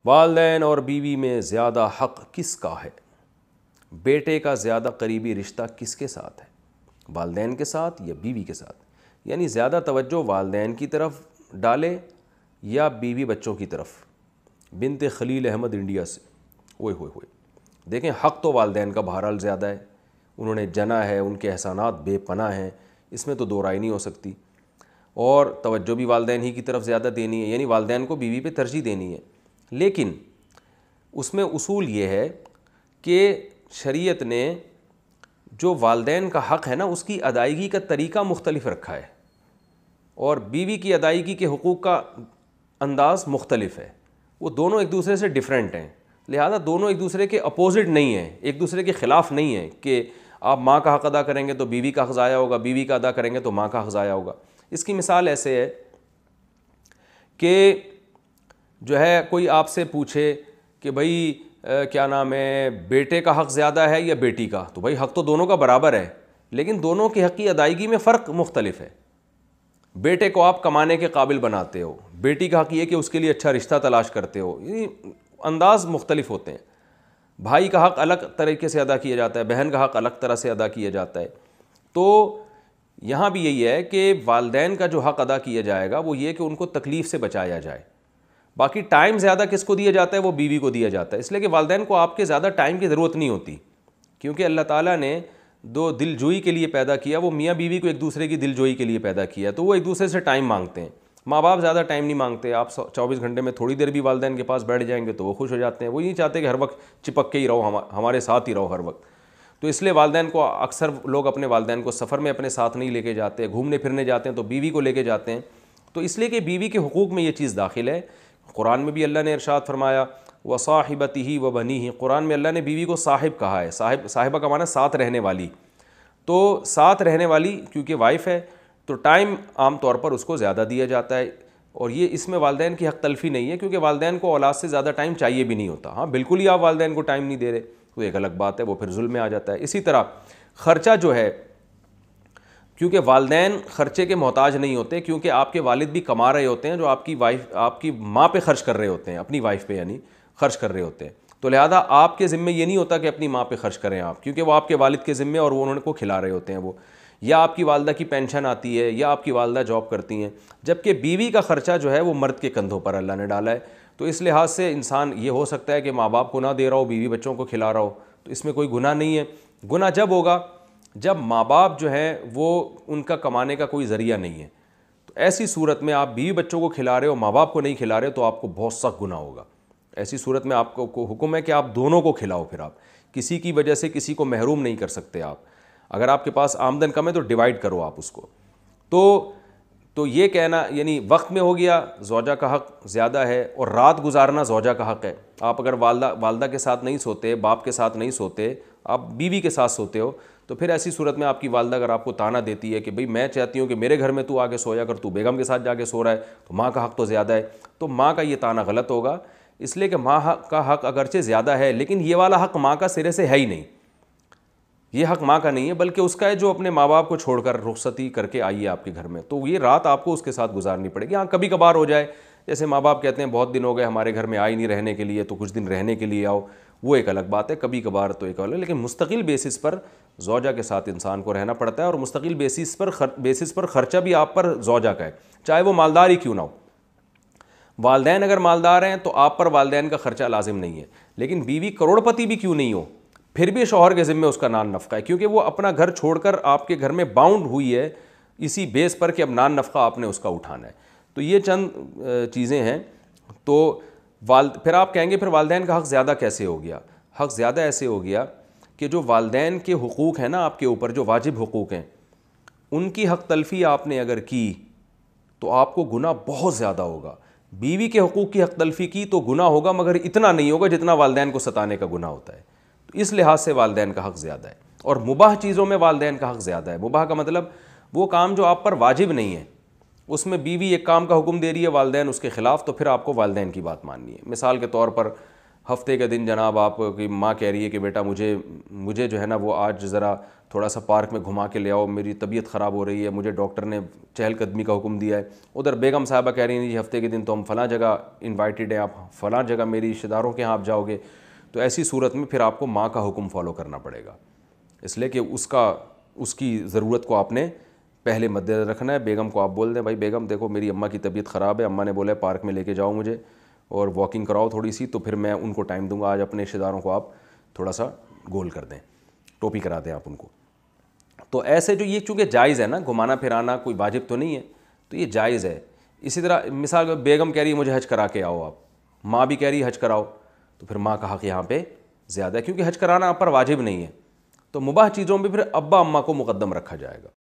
والدین اور بیوی میں زیادہ حق کس کا ہے؟ بیٹے کا زیادہ قریبی رشتہ کس کے ساتھ ہے؟ والدین کے ساتھ یا بیوی کے ساتھ؟ یعنی زیادہ توجہ والدین کی طرف ڈالے یا بیوی بچوں کی طرف؟ بنت خلیل احمد انڈیا سے، اوئے ہوئے ہوئے، دیکھیں حق تو والدین کا بہرحال زیادہ ہے، انہوں نے جنا ہے، ان کے احسانات بے پناہ ہیں، اس میں تو دو رائے نہیں ہو سکتی، اور توجہ بھی والدین ہی کی طرف زیادہ دینی ہے، یعنی والدین کو بیوی پہ ترجیح دینی ہے۔ لیکن اس میں اصول یہ ہے کہ شریعت نے جو والدین کا حق ہے نا، اس کی ادائیگی کا طریقہ مختلف رکھا ہے، اور بیوی کی ادائیگی کے حقوق کا انداز مختلف ہے، وہ دونوں ایک دوسرے سے ڈیفرنٹ ہیں، لہذا دونوں ایک دوسرے کے اپوزٹ نہیں ہیں، ایک دوسرے کے خلاف نہیں ہیں کہ آپ ماں کا حق ادا کریں گے تو بیوی کا حق ضائع ہوگا، بیوی کا ادا کریں گے تو ماں کا حق ضائع ہوگا۔ اس کی مثال ایسے ہے کہ جو ہے کوئی آپ سے پوچھے کہ بھائی کیا نام ہے، بیٹے کا حق زیادہ ہے یا بیٹی کا؟ تو بھائی حق تو دونوں کا برابر ہے، لیکن دونوں کی حق کی ادائیگی میں فرق مختلف ہے۔ بیٹے کو آپ کمانے کے قابل بناتے ہو، بیٹی کا حق یہ کہ اس کے لیے اچھا رشتہ تلاش کرتے ہو، یہ انداز مختلف ہوتے ہیں۔ بھائی کا حق الگ طریقے سے ادا کیا جاتا ہے، بہن کا حق الگ طرح سے ادا کیا جاتا ہے۔ تو یہاں بھی یہی ہے کہ والدین کا جو حق ادا کیا جائے گا وہ یہ کہ ان کو تکلیف سے بچایا جائے۔ باقی ٹائم زیادہ کس کو دیا جاتا ہے؟ وہ بیوی کو دیا جاتا ہے، اس لیے کہ والدین کو آپ کے زیادہ ٹائم کی ضرورت نہیں ہوتی، کیونکہ اللہ تعالیٰ نے دو دل جوئی کے لیے پیدا کیا، وہ میاں بیوی کو ایک دوسرے کی دل جوئی کے لیے پیدا کیا، تو وہ ایک دوسرے سے ٹائم مانگتے ہیں۔ ماں باپ زیادہ ٹائم نہیں مانگتے، آپ 24 گھنٹے میں تھوڑی دیر بھی والدین کے پاس بیٹھ جائیں گے تو وہ خوش ہو جاتے ہیں، وہ نہیں چاہتے کہ ہر وقت چپک کے ہی رہو، ہمارے ساتھ ہی رہو ہر وقت۔ تو اس لیے والدین کو اکثر لوگ اپنے والدین کو سفر میں اپنے ساتھ نہیں لے کے جاتے، گھومنے پھرنے جاتے ہیں تو بیوی کو لے کے جاتے ہیں، تو اس لیے کہ بیوی کے حقوق میں یہ چیز داخل ہے۔ قرآن میں بھی اللہ نے ارشاد فرمایا وصاحبتہ وبنیہ، قرآن میں اللہ نے بیوی کو صاحب کہا ہے، صاحبہ کا معنی ساتھ رہنے والی، تو ساتھ رہنے والی کیونکہ وائف ہے تو ٹائم عام طور پر اس کو زیادہ دیا جاتا ہے، اور یہ اس میں والدین کی حق تلفی نہیں ہے، کیونکہ والدین کو اولاد سے زیادہ ٹائم چاہیے بھی نہیں ہوتا۔ ہاں بالکل ہی آپ والدین کو ٹائم نہیں دے رہے تو ایک الگ بات ہے، وہ پھر ظلم میں آ جاتا ہے۔ اسی طرح خرچہ جو ہے، کیونکہ والدین خرچے کے محتاج نہیں ہوتے، کیونکہ آپ کے والد بھی کما رہے ہوتے ہیں، جو آپ کی ماں پہ خرچ کر رہے ہوتے ہیں، اپنی وائف پہ یعنی خرچ کر رہے ہوتے ہیں، تو لہذا آپ کے ذمے یہ نہیں ہوتا کہ اپنی ماں پہ خرچ کریں آپ، کیونکہ وہ آپ کے والد کے ذمے اور وہ انہوں کو کھلا رہے ہوتے ہیں، وہ یا آپ کی والدہ کی پینشن آتی ہے یا آپ کی والدہ جاب کرتی ہیں، جبکہ بیوی کا خرچہ جو ہے وہ مرد کے کندھوں پر اللہ نے ڈالا ہے۔ تو اس لحاظ سے انسان یہ ہو سکتا ہے کہ ماں باپ کو نہ دے رہا ہو، بیوی بچوں کو کھلا رہا ہو، تو اس میں کوئی گناہ نہیں ہے۔ گناہ جب ہوگا جب ماں باپ جو ہیں وہ ان کا کمانے کا کوئی ذریعہ نہیں ہے، تو ایسی صورت میں آپ بیوی بچوں کو کھلا رہے ہو، ماں باپ کو نہیں کھلا رہے، تو آپ کو بہت سخت گناہ ہوگا۔ ایسی صورت میں آپ کو حکم ہے کہ آپ دونوں کو کھلاؤ، پھر آپ کسی کی وجہ سے کسی کو محروم نہیں کر سکتے آپ۔ اگر آپ کے پاس آمدن کم ہے تو ڈیوائڈ کرو آپ اس کو۔ تو یہ کہنا یعنی وقت میں ہو گیا زوجہ کا حق زیادہ ہے، اور رات گزارنا زوجہ کا حق ہے۔ آپ اگر والدہ کے ساتھ نہیں سوتے، باپ کے ساتھ نہیں سوتے، آپ بیوی کے ساتھ سوتے ہو، تو پھر ایسی صورت میں آپ کی والدہ اگر آپ کو تانا دیتی ہے کہ بھئی میں چاہتی ہوں کہ میرے گھر میں تو آ کے سویا کر، تو بیگم کے ساتھ جا کے سو رہا ہے، تو ماں کا حق تو زیادہ ہے، تو ماں کا یہ تانا غلط ہوگا، اس لیے کہ ماں کا حق اگرچہ زیادہ ہے لیکن یہ والا حق ماں کا سرے سے ہے ہی نہیں، یہ حق ماں کا نہیں ہے، بلکہ اس کا ہے جو اپنے ماں باپ کو چھوڑ کر رخصتی کر کے آئی ہے آپ کے گھر میں، تو یہ رات آپ کو اس کے ساتھ گزارنی پڑے گی۔ ہاں کبھی کبھار ہو جائے، جیسے ماں باپ کہتے ہیں بہت دن ہو گئے ہمارے گھر میں آئی نہیں رہنے کے لیے، تو کچھ دن رہنے کے لیے آؤ، وہ ایک الگ بات ہے، کبھی کبھار تو ایک الگ، لیکن مستقل بیسس پر زوجہ کے ساتھ انسان کو رہنا پڑتا ہے، اور مستقل بیسس پر خرچہ بھی آپ پر زوجہ کا ہے، چاہے وہ مالدار ہی کیوں نہ ہو۔ والدین اگر مالدار ہیں تو آپ پر والدین کا خرچہ لازم نہیں ہے، لیکن بیوی کروڑ پتی بھی کیوں نہیں ہو، پھر بھی شوہر کے ذمے اس کا نان نفقہ ہے، کیونکہ وہ اپنا گھر چھوڑ کر آپ کے گھر میں باؤنڈ ہوئی ہے اسی بیس پر کہ اب نان نفقہ آپ نے اس کا اٹھانا ہے۔ تو یہ چند چیزیں ہیں۔ تو پھر آپ کہیں گے پھر والدین کا حق زیادہ کیسے ہو گیا؟ حق زیادہ ایسے ہو گیا کہ جو والدین کے حقوق ہیں نا آپ کے اوپر، جو واجب حقوق ہیں، ان کی حق تلفی آپ نے اگر کی تو آپ کو گناہ بہت زیادہ ہوگا۔ بیوی کے حقوق کی حق تلفی کی تو گناہ ہوگا، مگر اتنا نہیں ہوگا جتنا والدین کو ستانے کا گناہ ہوتا ہے، تو اس لحاظ سے والدین کا حق زیادہ ہے۔ اور مباح چیزوں میں والدین کا حق زیادہ ہے۔ مباح کا مطلب وہ کام جو آپ پر واجب نہیں ہے، اس میں بیوی ایک کام کا حکم دے رہی ہے، والدین اس کے خلاف، تو پھر آپ کو والدین کی بات ماننی ہے۔ مثال کے طور پر ہفتے کے دن جناب آپ کی ماں کہہ رہی ہے کہ بیٹا مجھے جو ہے نا وہ آج ذرا تھوڑا سا پارک میں گھما کے لے آؤ، میری طبیعت خراب ہو رہی ہے، مجھے ڈاکٹر نے چہل قدمی کا حکم دیا ہے. ادھر بیگم صاحبہ کہہ رہی ہیں جی ہفتے کے دن تو ہم فلاں جگہ انوائٹیڈ ہیں، آپ فلاں جگہ میری رشتہ داروں کے یہاں آپ جاؤ گے. تو ایسی صورت میں پھر آپ کو ماں کا حکم فالو کرنا پڑے گا، اس لیے کہ اس کی ضرورت کو آپ نے پہلے مد نظر رکھنا ہے. بیگم کو آپ بول دیں بھائی بیگم دیکھو میری اماں کی طبیعت خراب ہے، اماں نے بولا ہے پارک میں لے کے جاؤ مجھے اور واکنگ کراؤ تھوڑی سی، تو پھر میں ان کو ٹائم دوں گا. آج اپنے رشتہ داروں کو آپ تھوڑا سا گول کر دیں، ٹوپی کرا دیں آپ ان کو. تو ایسے جو یہ چونکہ جائز ہے نا، گھمانا پھرانا کوئی واجب تو نہیں ہے، تو یہ جائز ہے. اسی طرح مثال بیگم کہہ رہی ہے مجھے حج کرا کے آؤ، آپ ماں بھی کہہ رہی ہے حج کراؤ، تو پھر ماں کا حق یہاں پہ زیادہ ہے، کیونکہ حج کرانا آپ پر واجب نہیں ہے. تو مباح چیزوں میں پھر ابا اماں کو مقدم رکھا جائے گا.